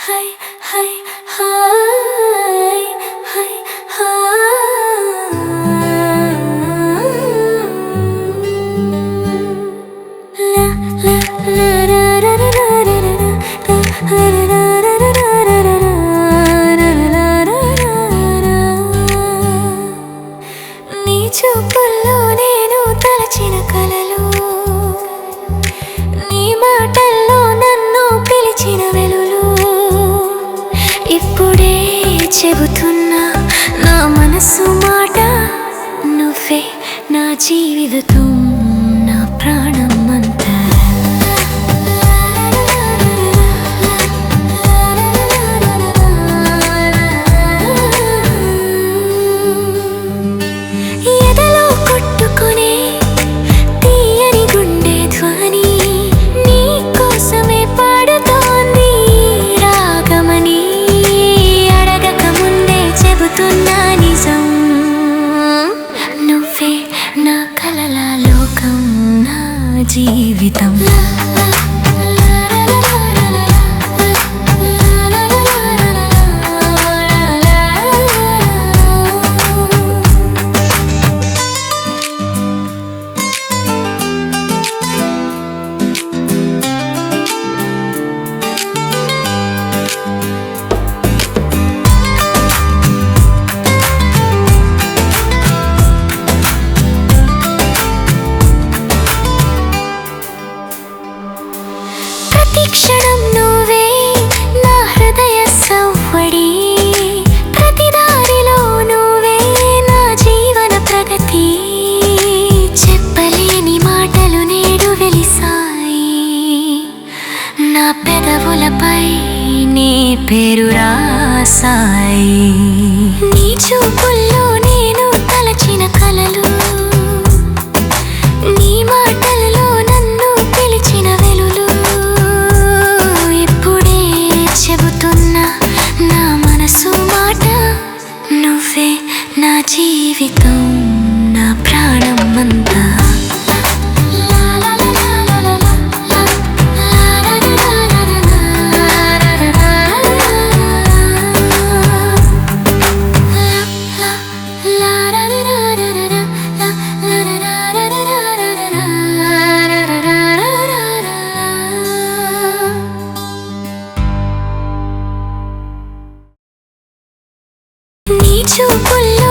High high hi hi నీ చూపుల్లో నేను తలచిన కలలు, నీ మాటల్లో నన్ను పిలిచిన వెలులు. ఇప్పుడే చెబుతున్నా నా మనసు మాట, నువ్వే నా జీవితం, నా ప్రాణం అంతా. ఎదలో కొట్టుకునే తీయని గుండె ధ్వని, నీ కోసమే పాడుతోంది రాగమని. అడగక ముందే చెబుతున్నా నిజం, నువ్వే నా కలల లోకం, నా జీవితం. ప్రతి క్షణం నువ్వే నా హృదయ సవ్వడి, ప్రతి దారిలో నువ్వే నా జీవన ప్రగతి. చెప్పలేని మాటలు నేడు వెలిసాయి, నా పెదవులపై నీ పేరు రాసాయి. నీ చూపుల్లో నేను తలచిన కలలు, నీ మాటల్లో నన్ను పిలిచిన వెలులు. ఇప్పుడే చెబుతున్నా నా మనసు మాట, నువ్వే నా జీవితం, నా ప్రాణం అంతా. నీ చూపుల్లో